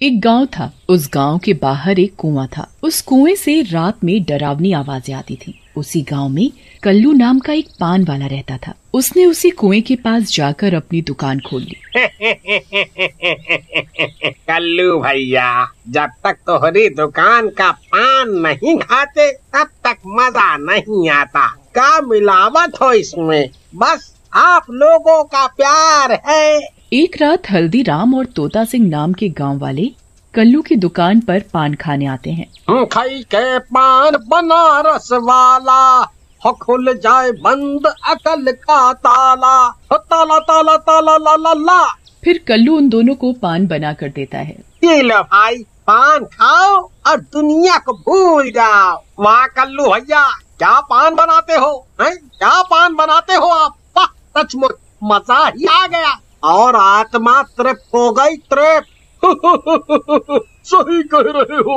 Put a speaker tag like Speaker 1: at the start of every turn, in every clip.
Speaker 1: एक गांव था। उस गांव के बाहर एक कुआं था। उस कुएं से रात में डरावनी आवाजें आती थी। उसी गांव में कल्लू नाम का एक पान वाला रहता था। उसने उसी कुएं के पास जाकर अपनी दुकान खोल ली।
Speaker 2: कल्लू भैया, जब तक तोहरी दुकान का पान नहीं खाते तब तक मजा नहीं आता। क्या मिलावट हो इसमें? बस आप लोगों का प्यार है।
Speaker 1: एक रात हल्दीराम और तोता सिंह नाम के गांव वाले कल्लू की दुकान पर पान खाने आते हैं।
Speaker 2: खाई के पान बनारस वाला, हो खुल जाए बंद अकल का ताला, हो ताला ताला ताला ला ला ला।
Speaker 1: फिर कल्लू उन दोनों को पान बना कर देता है।
Speaker 2: ये लो भाई, पान खाओ और दुनिया को भूल जाओ। वाह कल्लू भैया, क्या पान बनाते हो? क्या पान बनाते हो आप? वाह, सचमुच मजा ही आ गया और आत्मा तृप्त हो गई, तृप्त।
Speaker 3: सही कह रहे हो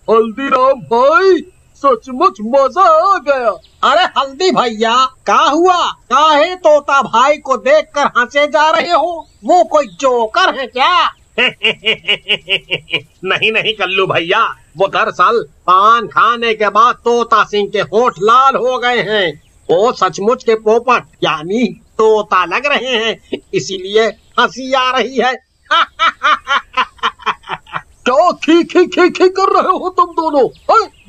Speaker 3: हल्दीराम भाई, सचमुच मजा आ गया।
Speaker 2: अरे हल्दी भैया, क्या हुआ? काहे तोता भाई को देखकर हंसे जा रहे हो? वो कोई जोकर है क्या? नहीं नहीं कल्लू भैया, वो दरअसल पान खाने के बाद तोता सिंह के होंठ लाल हो गए हैं। वो सचमुच के पोपट यानी तोता लग रहे हैं, इसीलिए हंसी आ रही है।
Speaker 3: क्या खी खी खी खी कर रहे हो तुम दोनों?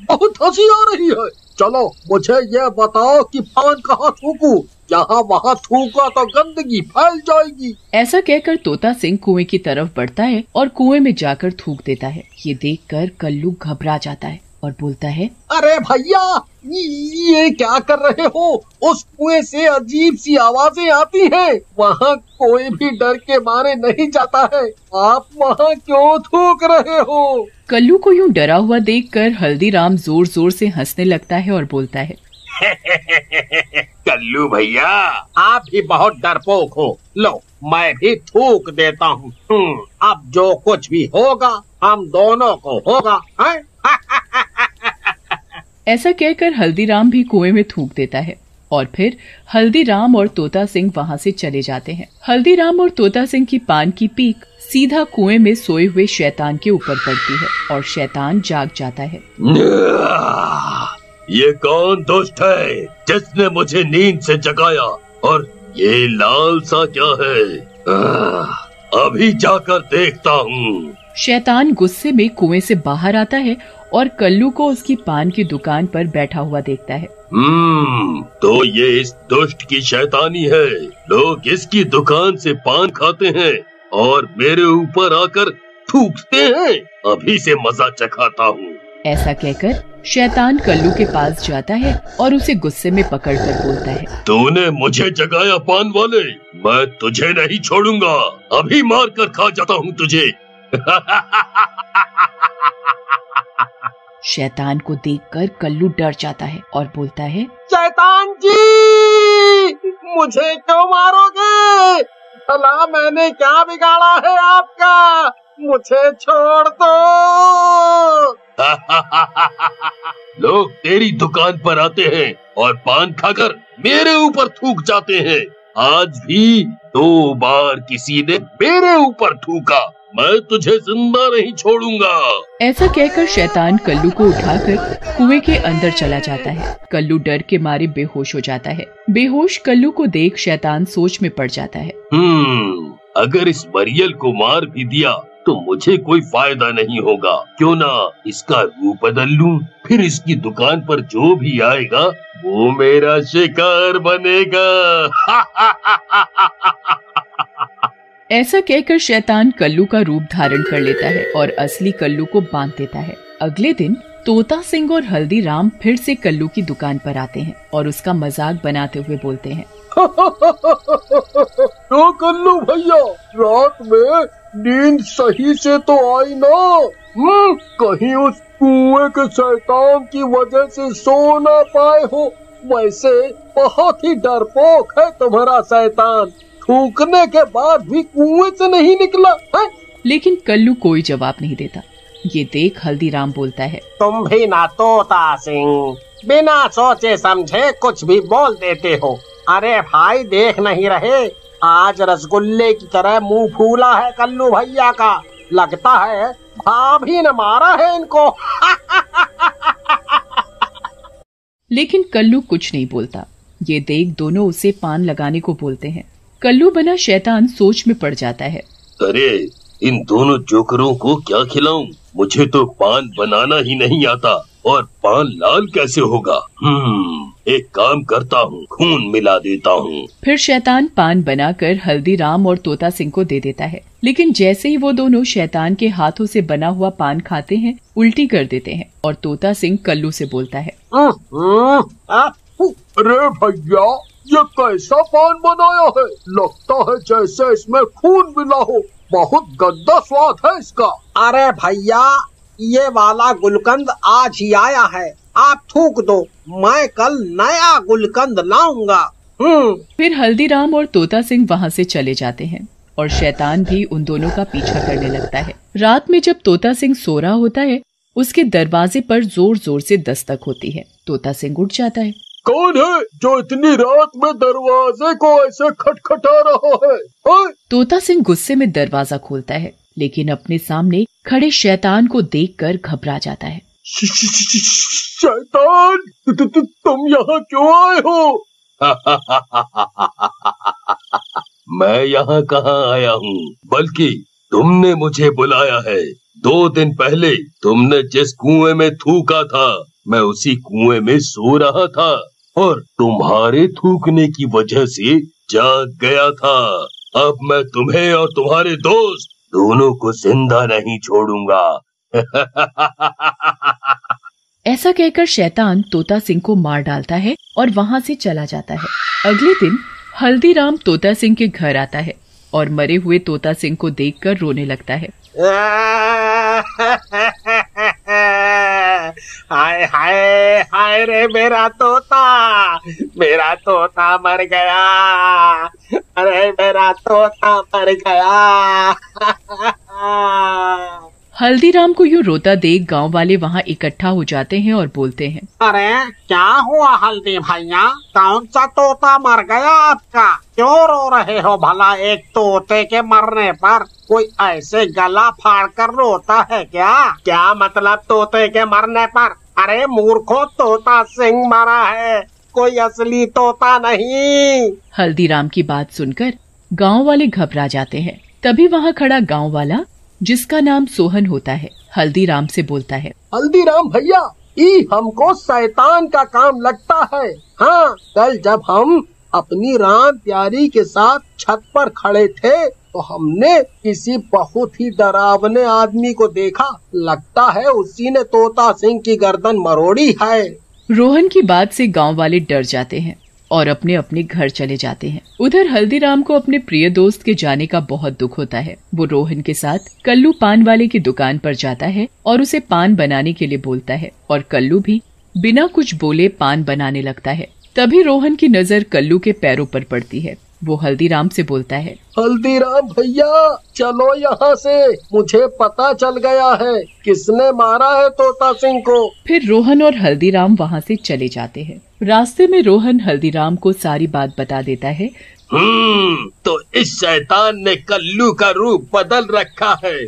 Speaker 3: बहुत हंसी आ रही है। चलो मुझे ये बताओ कि पान कहाँ थूकूं? यहाँ वहाँ थूका तो गंदगी फैल जाएगी।
Speaker 1: ऐसा कहकर तोता सिंह कुएं की तरफ बढ़ता है और कुएं में जाकर थूक देता है। ये देखकर कल्लू घबरा जाता है और बोलता है,
Speaker 3: अरे भैया, ये क्या कर रहे हो? उस कुएं से अजीब सी आवाजें आती हैं। वहाँ कोई भी डर के मारे नहीं जाता है। आप वहाँ क्यों थूक रहे हो?
Speaker 1: कल्लू को यूं डरा हुआ देखकर हल्दीराम जोर जोर से हंसने लगता है और बोलता है,
Speaker 2: कल्लू भैया, आप भी बहुत डरपोक हो। लो, मैं भी थूक देता हूँ। अब जो कुछ भी होगा हम दोनों को होगा।
Speaker 1: ऐसा कहकर हल्दीराम भी कुएं में थूक देता है और फिर हल्दीराम और तोता सिंह वहाँ से चले जाते हैं। हल्दीराम और तोता सिंह की पान की पीक सीधा कुएं में सोए हुए शैतान के ऊपर पड़ती है और शैतान जाग जाता है।
Speaker 4: ये कौन दुष्ट है जिसने मुझे नींद से जगाया? और ये लाल सा क्या है? अभी जाकर देखता हूँ।
Speaker 1: शैतान गुस्से में कुएं से बाहर आता है और कल्लू को उसकी पान की दुकान पर बैठा हुआ देखता है।
Speaker 4: तो ये इस दुष्ट की शैतानी है। लोग इसकी दुकान से पान खाते हैं और मेरे ऊपर आकर थूकते हैं। अभी से मजा चखाता हूँ।
Speaker 1: ऐसा कहकर शैतान कल्लू के पास जाता है और उसे गुस्से में पकड़कर बोलता है,
Speaker 4: तूने मुझे जगाया पान वाले, मैं तुझे नहीं छोड़ूंगा। अभी मार कर खा जाता हूँ तुझे।
Speaker 1: शैतान को देखकर कल्लू डर जाता है और बोलता है,
Speaker 2: शैतान जी, मुझे क्यों मारोगे? भला मैंने क्या बिगाड़ा है आपका? मुझे छोड़ दो।
Speaker 4: लोग तेरी दुकान पर आते हैं और पान खाकर मेरे ऊपर थूक जाते हैं। आज भी 2 बार किसी ने मेरे ऊपर थूका। मैं तुझे जिंदा नहीं छोड़ूंगा।
Speaker 1: ऐसा कहकर शैतान कल्लू को उठाकर कुएं के अंदर चला जाता है। कल्लू डर के मारे बेहोश हो जाता है। बेहोश कल्लू को देख शैतान सोच में पड़ जाता है।
Speaker 4: अगर इस मरियल को मार भी दिया तो मुझे कोई फायदा नहीं होगा। क्यों ना इसका रूप बदल लूं, फिर इसकी दुकान पर जो भी आएगा वो मेरा शिकार बनेगा।
Speaker 1: ऐसा कहकर शैतान कल्लू का रूप धारण कर लेता है और असली कल्लू को बांध देता है। अगले दिन तोता सिंह और हल्दीराम फिर से कल्लू की दुकान पर आते हैं और उसका मजाक बनाते हुए बोलते हैं,
Speaker 3: तो कल्लू भैया, रात में नींद सही से तो आई ना? कहीं उस कुएं के शैतान की वजह से सो ना पाए हो? वैसे बहुत ही डरपोक है तुम्हारा शैतान। थूकने के बाद भी कुएं से नहीं निकला है?
Speaker 1: लेकिन कल्लू कोई जवाब नहीं देता। ये देख हल्दीराम बोलता है,
Speaker 2: तुम भी ना तोता सिंह, बिना सोचे समझे कुछ भी बोल देते हो। अरे भाई, देख नहीं रहे आज रसगुल्ले की तरह मुंह फूला है कल्लू भैया का। लगता है भाभी ने मारा है इनको।
Speaker 1: लेकिन कल्लू कुछ नहीं बोलता। ये देख दोनों उसे पान लगाने को बोलते हैं। कल्लू बना शैतान सोच में पड़ जाता है।
Speaker 4: अरे इन दोनों जोकरों को क्या खिलाऊं? मुझे तो पान बनाना ही नहीं आता, और पान लाल कैसे होगा? एक काम करता हूँ, खून मिला देता हूँ।
Speaker 1: फिर शैतान पान बनाकर हल्दीराम और तोता सिंह को दे देता है। लेकिन जैसे ही वो दोनों शैतान के हाथों से बना हुआ पान खाते हैं, उल्टी कर देते हैं और तोता सिंह कल्लू से बोलता है,
Speaker 3: अरे भैया, ये कैसा पान बनाया है? लगता है जैसे इसमें खून मिला हो। बहुत गंदा स्वाद है इसका।
Speaker 2: अरे भैया, ये वाला गुलकंद आज ही आया है, आप थूक दो, मैं कल नया गुलकंद लाऊंगा।
Speaker 1: फिर हल्दीराम और तोता सिंह वहाँ से चले जाते हैं और शैतान भी उन दोनों का पीछा करने लगता है। रात में जब तोता सिंह सो रहा होता है, उसके दरवाजे पर जोर जोर से दस्तक होती है। तोता सिंह उठ जाता है।
Speaker 3: कौन है जो इतनी रात में दरवाजे को ऐसे खटखटा रहा है?
Speaker 1: तोता सिंह गुस्से में दरवाजा खोलता है, लेकिन अपने सामने खड़े शैतान को देखकर घबरा जाता है।
Speaker 3: शैतान, तुम यहाँ क्यों आए हो?
Speaker 4: मैं यहाँ कहाँ आया हूँ, बल्कि तुमने मुझे बुलाया है। 2 दिन पहले तुमने जिस कुएं में थूका था, मैं उसी कुएं में सो रहा था और तुम्हारे थूकने की वजह से जाग गया था। अब मैं तुम्हें और तुम्हारे दोस्त दोनों को जिंदा नहीं छोड़ूंगा।
Speaker 1: ऐसा कहकर शैतान तोता सिंह को मार डालता है और वहाँ से चला जाता है। अगले दिन हल्दीराम तोता सिंह के घर आता है और मरे हुए तोता सिंह को देखकर रोने लगता है।
Speaker 2: हाय हाय हाय रे मेरा तोता मर गया। अरे मेरा तोता मर गया।
Speaker 1: हल्दीराम को यूँ रोता देख गांव वाले वहाँ इकट्ठा हो जाते हैं और बोलते हैं,
Speaker 2: अरे क्या हुआ हल्दी भैया, कौन सा तोता मर गया आपका? क्यों रो रहे हो भला? एक तोते के मरने पर कोई ऐसे गला फाड़ कर रोता है क्या? क्या मतलब तोते के मरने पर? अरे मूर्खो, तोता सिंह मरा है, कोई असली तोता नहीं।
Speaker 1: हल्दीराम की बात सुनकर गांव वाले घबरा जाते हैं। तभी वहाँ खड़ा गांव वाला, जिसका नाम सोहन होता है, हल्दीराम से बोलता है,
Speaker 2: हल्दीराम भैया, ये हमको शैतान का काम लगता है। हाँ, कल जब हम अपनी राम प्यारी के साथ छत पर खड़े थे तो हमने किसी बहुत ही डरावने आदमी को देखा। लगता है उसी ने तोता सिंह की गर्दन मरोड़ी है।
Speaker 1: रोहन की बात से गांव वाले डर जाते हैं और अपने अपने घर चले जाते हैं। उधर हल्दीराम को अपने प्रिय दोस्त के जाने का बहुत दुख होता है। वो रोहन के साथ कल्लू पान वाले की दुकान पर जाता है और उसे पान बनाने के लिए बोलता है और कल्लू भी बिना कुछ बोले पान बनाने लगता है। तभी रोहन की नजर कल्लू के पैरों पर पड़ती है। वो हल्दीराम से बोलता है,
Speaker 3: हल्दीराम भैया, चलो यहाँ से, मुझे पता चल गया है किसने मारा है तोता सिंह को।
Speaker 1: फिर रोहन और हल्दीराम वहाँ से चले जाते हैं। रास्ते में रोहन हल्दीराम को सारी बात बता देता है।
Speaker 4: तो इस शैतान ने कल्लू का रूप बदल रखा है,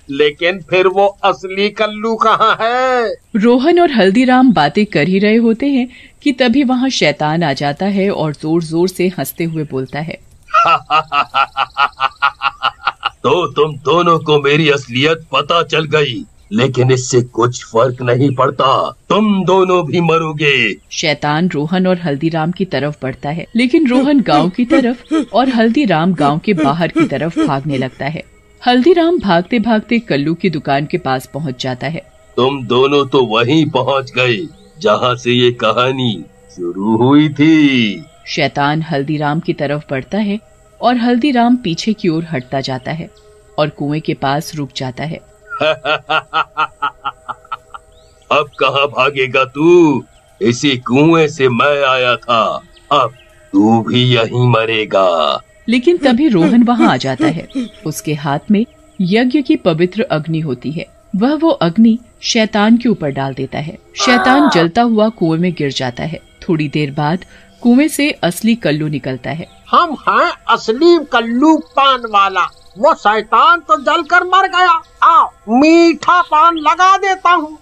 Speaker 4: लेकिन फिर वो असली कल्लू कहाँ है?
Speaker 1: रोहन और हल्दीराम बातें कर ही रहे होते हैं कि तभी वहाँ शैतान आ जाता है और जोर जोर से हंसते हुए बोलता है,
Speaker 4: तो तुम दोनों को मेरी असलियत पता चल गई, लेकिन इससे कुछ फर्क नहीं पड़ता, तुम दोनों भी मरोगे।
Speaker 1: शैतान रोहन और हल्दीराम की तरफ बढ़ता है, लेकिन रोहन गांव की तरफ और हल्दीराम गांव के बाहर की तरफ भागने लगता है। हल्दीराम भागते भागते कल्लू की दुकान के पास पहुंच जाता है।
Speaker 4: तुम दोनों तो वहीं पहुंच गए जहां से ये कहानी शुरू हुई थी।
Speaker 1: शैतान हल्दीराम की तरफ बढ़ता है और हल्दीराम पीछे की ओर हटता जाता है और कुएं के पास रुक जाता है।
Speaker 4: अब कहाँ भागेगा तू? इसी कुएं से मैं आया था, अब तू भी यहीं मरेगा।
Speaker 1: लेकिन तभी रोहन वहाँ आ जाता है। उसके हाथ में यज्ञ की पवित्र अग्नि होती है। वह वो अग्नि शैतान के ऊपर डाल देता है। शैतान जलता हुआ कुएं में गिर जाता है। थोड़ी देर बाद कुएं से असली कल्लू निकलता है।
Speaker 2: हम हैं असली कल्लू पान वाला, वो शैतान तो जलकर मर गया। आओ मीठा पान लगा देता हूँ।